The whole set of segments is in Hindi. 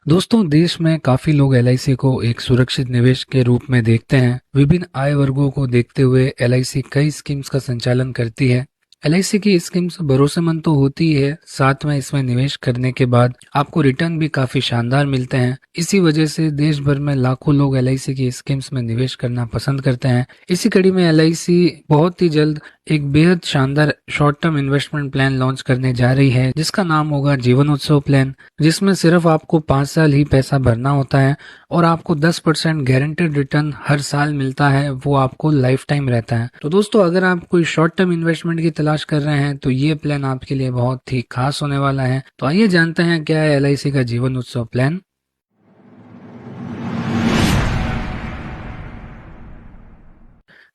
दोस्तों, देश में काफी लोग एलआईसी को एक सुरक्षित निवेश के रूप में देखते हैं। विभिन्न आय वर्गों को देखते हुए एलआईसी कई स्कीम्स का संचालन करती है। एलआईसी की स्कीम्स भरोसेमंद तो होती ही है, साथ में इसमें निवेश करने के बाद आपको रिटर्न भी काफी शानदार मिलते हैं। इसी वजह से देश भर में लाखों लोग एलआईसी की स्कीम्स में निवेश करना पसंद करते हैं। इसी कड़ी में एलआईसी बहुत ही जल्द एक बेहद शानदार short term investment plan launch करने जा रही है, जिसका नाम होगा जीवनोत्सव प्लान, जिसमें सिर्फ आपको 5 साल ही पैसा भरना होता है और आपको 10% गारंटेड रिटर्न हर साल मिलता है। वो आपको लाइफ टाइम रहता है। तो दोस्तों, अगर आप कोई शॉर्ट टर्म इन्वेस्टमेंट की तलाश कर रहे हैं तो ये प्लान आपके लिए बहुत ही खास होने वाला है। तो आइए जानते हैं क्या है एलआईसी का जीवन उत्सव प्लान।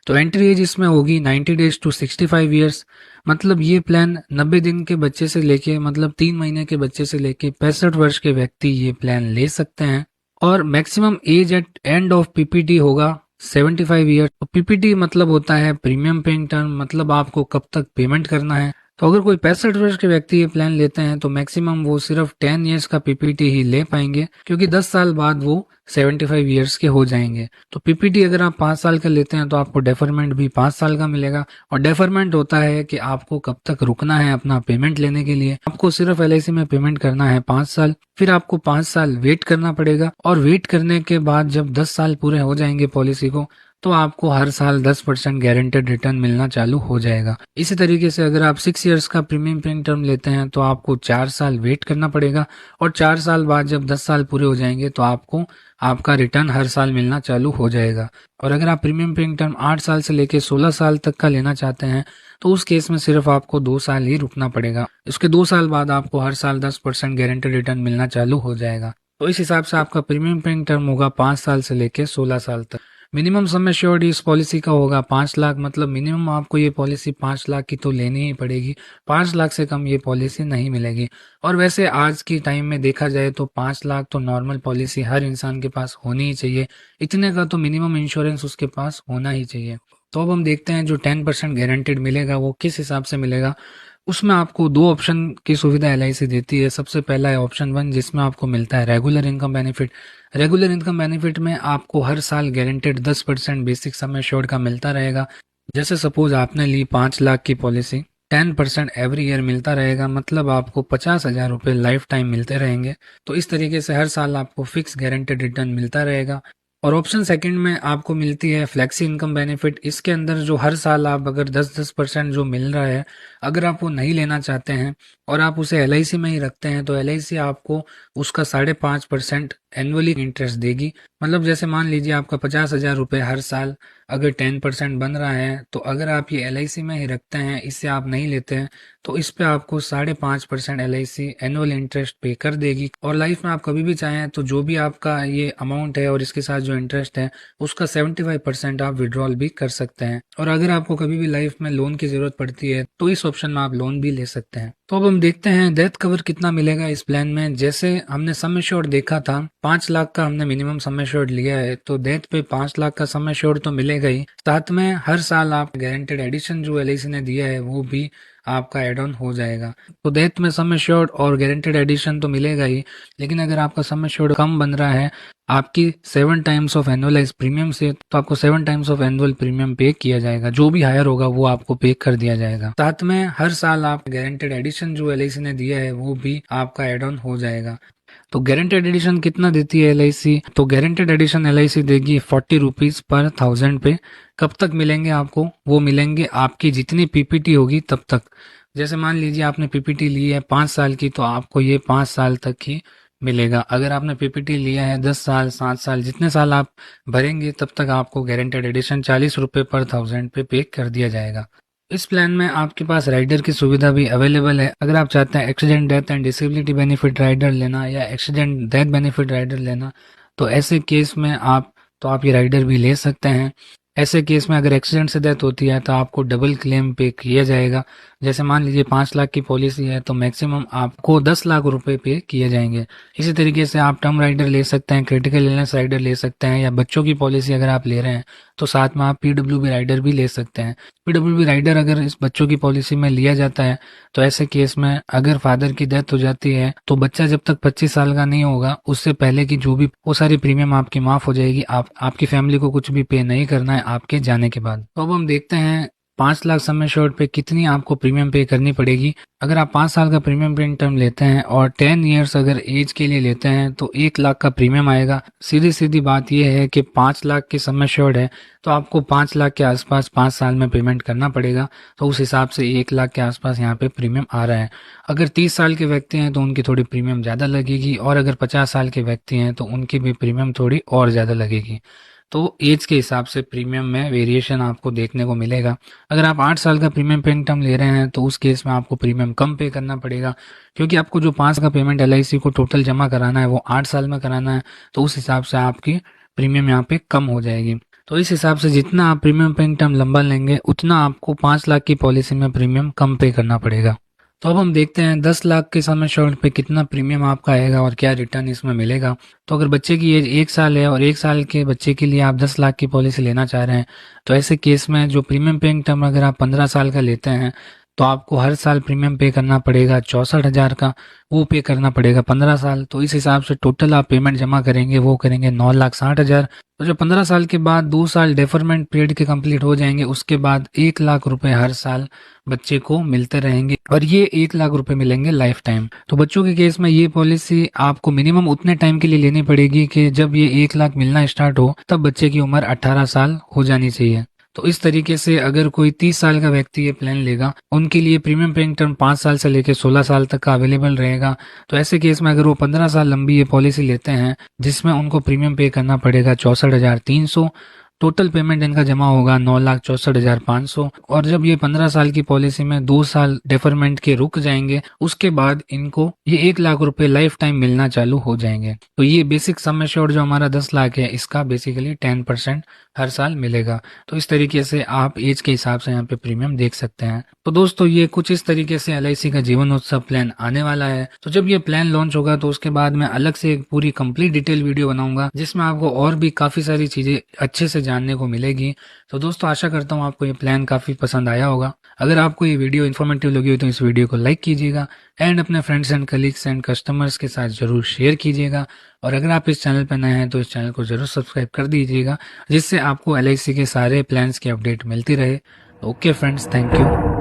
तो एंट्री एज इसमें होगी 90 डेज टू 65 ईयर्स। मतलब ये प्लान 90 दिन के बच्चे से लेके 3 महीने के बच्चे से लेके 65 वर्ष के व्यक्ति ये प्लान ले सकते हैं। और maximum age at end of PPT होगा 75 ईयर। तो पीपीटी मतलब होता है प्रीमियम पेइंग टर्म, मतलब आपको कब तक पेमेंट करना है। तो अगर कोई 65 वर्ष के व्यक्ति ये प्लान लेते हैं तो मैक्सिमम वो सिर्फ 10 ईयर्स का पीपीटी ही ले पाएंगे, क्योंकि 10 साल बाद वो 75 ईयर्स के हो जाएंगे। तो पीपीटी अगर आप 5 साल का लेते हैं तो आपको डेफरमेंट भी 5 साल का मिलेगा। और डेफरमेंट होता है कि आपको कब तक रुकना है अपना पेमेंट लेने के लिए। आपको सिर्फ एलआईसी में पेमेंट करना है 5 साल, फिर आपको 5 साल वेट करना पड़ेगा। और वेट करने के बाद जब 10 साल पूरे हो जाएंगे पॉलिसी को, तो आपको हर साल 10% गारंटेड रिटर्न मिलना चालू हो जाएगा। इसी तरीके से अगर आप 6 इयर्स का प्रीमियम पेइंग टर्म लेते हैं तो आपको 4 साल वेट करना पड़ेगा। और 4 साल बाद जब 10 साल पूरे हो जाएंगे तो आपको आपका रिटर्न हर साल मिलना चालू हो जाएगा। और अगर आप प्रीमियम पेइंग टर्म 8 साल से लेकर 16 साल तक का लेना चाहते हैं तो उस केस में सिर्फ आपको 2 साल ही रुकना पड़ेगा। इसके 2 साल बाद आपको हर साल 10% गारंटेड रिटर्न मिलना चालू हो जाएगा। तो इस हिसाब से आपका प्रीमियम पेइंग टर्म होगा 5 साल से लेकर 16 साल तक। मिनिमम सम एश्योर्ड इस पॉलिसी का होगा 5 लाख। मतलब मिनिमम आपको ये पॉलिसी 5 लाख की तो लेनी ही पड़ेगी। 5 लाख से कम ये पॉलिसी नहीं मिलेगी। और वैसे आज की टाइम में देखा जाए तो 5 लाख तो नॉर्मल पॉलिसी हर इंसान के पास होनी ही चाहिए। इतने का तो मिनिमम इंश्योरेंस उसके पास होना ही चाहिए। तो अब हम देखते हैं जो 10% गारंटेड मिलेगा वो किस हिसाब से मिलेगा। उसमें आपको 2 ऑप्शन की सुविधा एलआईसी देती है। सबसे पहला है ऑप्शन 1, जिसमें आपको मिलता है regular income benefit. Regular income benefit में आपको हर साल गारंटेड 10% बेसिक सम एश्योर्ड का मिलता रहेगा। जैसे सपोज आपने ली 5 लाख की पॉलिसी, 10% एवरी ईयर मिलता रहेगा। मतलब आपको 50,000 रुपये लाइफ टाइम मिलते रहेंगे। तो इस तरीके से हर साल आपको फिक्स गारंटेड रिटर्न मिलता रहेगा। और ऑप्शन सेकंड में आपको मिलती है फ्लेक्सी इनकम बेनिफिट। इसके अंदर जो हर साल आप अगर 10% जो मिल रहा है, अगर आप वो नहीं लेना चाहते हैं और आप उसे एलआईसी में ही रखते हैं तो एलआईसी आपको उसका 5.5% एनुअली इंटरेस्ट देगी। मतलब जैसे मान लीजिए आपका 50,000 रुपये हर साल अगर 10% बन रहा है, तो अगर आप ये एलआईसी में ही रखते हैं, इससे आप नहीं लेते हैं, तो इस पे आपको 5.5% एलआईसी एनुअल इंटरेस्ट पे कर देगी। और लाइफ में आप कभी भी चाहें तो जो भी आपका ये अमाउंट है और इसके साथ जो इंटरेस्ट है उसका 75% आप विड्रॉल भी कर सकते हैं। और अगर आपको कभी भी लाइफ में लोन की जरूरत पड़ती है तो इस ऑप्शन में आप लोन भी ले सकते हैं। तो अब हम देखते हैं डेथ कवर कितना मिलेगा इस प्लान में। जैसे हमने सम एश्योर्ड देखा था, 5 लाख का हमने मिनिमम सम एश्योर्ड लिया है, तो डेथ पे 5 लाख का सम एश्योर्ड तो मिलेगा ही, साथ में हर साल आप गारंटेड एडिशन जो एलआईसी ने दिया है वो भी आपका एड ऑन हो जाएगा। तो डेथ में सम एश्योर्ड और गारंटेड एडिशन तो मिलेगा ही, लेकिन अगर आपका सम एश्योर्ड कम बन रहा है आपकी 7 टाइम्स ऑफ एनुअलाइज प्रीमियम से, तो आपको 7 टाइम्स ऑफ एनुअल प्रीमियम पे किया जाएगा। जो भी हायर होगा वो आपको पे कर दिया जाएगा। साथ में हर साल आप गारंटेड एडिशन जो एलआईसी ने दिया है वो भी आपका एड ऑन हो जाएगा। तो गारंटेड एडिशन कितना देती है एलआईसी? तो गारंटेड एडिशन एलआईसी देगी 40 रुपीज पर 1000 पे। कब तक मिलेंगे आपको? वो मिलेंगे आपकी जितनी पीपीटी होगी तब तक। जैसे मान लीजिए आपने पीपीटी ली है 5 साल की, तो आपको ये 5 साल तक ही मिलेगा। अगर आपने पीपीटी लिया है 10 साल 7 साल, जितने साल आप भरेंगे तब तक आपको गारंटेड एडिशन 40 रुपये पर 1000 पे कर दिया जाएगा। इस प्लान में आपके पास राइडर की सुविधा भी अवेलेबल है। अगर आप चाहते हैं accident death and disability benefit rider लेना या एक्सीडेंट डेथ बेनिफिट राइडर लेना, तो ऐसे केस में आप ये राइडर भी ले सकते हैं। ऐसे केस में अगर एक्सीडेंट से डेथ होती है तो आपको डबल क्लेम पे किया जाएगा। जैसे मान लीजिए 5 लाख की पॉलिसी है तो मैक्सिमम आपको 10 लाख रुपए पे किए जाएंगे। इसी तरीके से आप टर्म राइडर ले सकते हैं, क्रिटिकल इलनेस राइडर ले सकते हैं, या बच्चों की पॉलिसी अगर आप ले रहे हैं तो साथ में आप पीडब्ल्यूबी राइडर भी ले सकते हैं। पीडब्ल्यूबी राइडर अगर इस बच्चों की पॉलिसी में लिया जाता है तो ऐसे केस में अगर फादर की डेथ हो जाती है तो बच्चा जब तक 25 साल का नहीं होगा उससे पहले की जो भी वो सारी प्रीमियम आपकी माफ हो जाएगी। आपकी फैमिली को कुछ भी पे नहीं करना है आपके जाने के बाद। तो अब हम देखते हैं 5 लाख सम एश्योर्ड पे कितनी आपको प्रीमियम पे करनी पड़ेगी। अगर आप 5 साल का प्रीमियम पे टर्म लेते हैं और 10 ईयर्स अगर एज के लिए लेते हैं तो 1 लाख का प्रीमियम आएगा। सीधी सीधी बात यह है कि 5 लाख की सम एश्योर्ड है तो आपको 5 लाख के आसपास 5 साल में पेमेंट करना पड़ेगा। तो उस हिसाब से 1 लाख के आसपास यहाँ पे प्रीमियम आ रहा है। अगर 30 साल के व्यक्ति हैं तो उनकी थोड़ी प्रीमियम ज़्यादा लगेगी, और अगर 50 साल के व्यक्ति हैं तो उनकी भी प्रीमियम थोड़ी और ज़्यादा लगेगी। तो एज के हिसाब से प्रीमियम में वेरिएशन आपको देखने को मिलेगा। अगर आप 8 साल का प्रीमियम पेइंग टर्म ले रहे हैं तो उस केस में आपको प्रीमियम कम पे करना पड़ेगा, क्योंकि आपको जो 5 का पेमेंट LIC को टोटल जमा कराना है वो 8 साल में कराना है। तो उस हिसाब से आपकी प्रीमियम यहाँ पे कम हो जाएगी। तो इस हिसाब से जितना आप प्रीमियम पेइंग टर्म लंबा लेंगे उतना आपको 5 लाख की पॉलिसी में प्रीमियम कम पे करना पड़ेगा। तो अब हम देखते हैं 10 लाख के सम एश्योर्ड पे कितना प्रीमियम आपका आएगा और क्या रिटर्न इसमें मिलेगा। तो अगर बच्चे की एज 1 साल है और 1 साल के बच्चे के लिए आप 10 लाख की पॉलिसी लेना चाह रहे हैं तो ऐसे केस में जो प्रीमियम पेइंग टर्म अगर आप 15 साल का लेते हैं तो आपको हर साल प्रीमियम पे करना पड़ेगा 64,000 का, वो पे करना पड़ेगा 15 साल। तो इस हिसाब से टोटल आप पेमेंट जमा करेंगे वो करेंगे 9,60,000। तो जब 15 साल के बाद 2 साल डेफरमेंट पीरियड के कंप्लीट हो जाएंगे उसके बाद 1 लाख रुपए हर साल बच्चे को मिलते रहेंगे, और ये 1 लाख रुपए मिलेंगे लाइफ टाइम। तो बच्चों के केस में ये पॉलिसी आपको मिनिमम उतने टाइम के लिए लेनी पड़ेगी कि जब ये 1 लाख मिलना स्टार्ट हो तब बच्चे की उम्र 18 साल हो जानी चाहिए। तो इस तरीके से अगर कोई 30 साल का व्यक्ति ये प्लान लेगा उनके लिए प्रीमियम पेइंग टर्म 5 साल से लेकर 16 साल तक का अवेलेबल रहेगा। तो ऐसे केस में अगर वो 15 साल लंबी ये पॉलिसी लेते हैं जिसमें उनको प्रीमियम पे करना पड़ेगा 64,300, टोटल पेमेंट इनका जमा होगा 9,64,500। और जब ये 15 साल की पॉलिसी में 2 साल डेफरमेंट के रुक जाएंगे उसके बाद इनको ये 1 लाख रुपए लाइफ टाइम मिलना चालू हो जाएंगे। तो ये बेसिक सम एश्योर्ड जो हमारा 10 लाख है इसका बेसिकली 10% हर साल मिलेगा। तो इस तरीके से आप एज के हिसाब से यहाँ पे प्रीमियम देख सकते हैं। तो दोस्तों ये कुछ इस तरीके से LIC का जीवन उत्सव प्लान आने वाला है। तो जब ये प्लान लॉन्च होगा तो उसके बाद मैं अलग से एक पूरी कंप्लीट डिटेल वीडियो बनाऊंगा जिसमें आपको और भी काफी सारी चीजें अच्छे से जानने को मिलेगी। तो दोस्तों आशा करता हूँ आपको ये प्लान काफी पसंद आया होगा। अगर आपको ये वीडियो इन्फॉर्मेटिव लगी हो तो इस वीडियो को लाइक कीजिएगा एंड अपने friends and colleagues and customers के साथ जरूर शेयर कीजिएगा। और अगर आप इस चैनल पर नए हैं तो इस चैनल को जरूर सब्सक्राइब कर दीजिएगा जिससे आपको LIC के सारे प्लान्स की अपडेट मिलती रहे। Okay friends, thank you.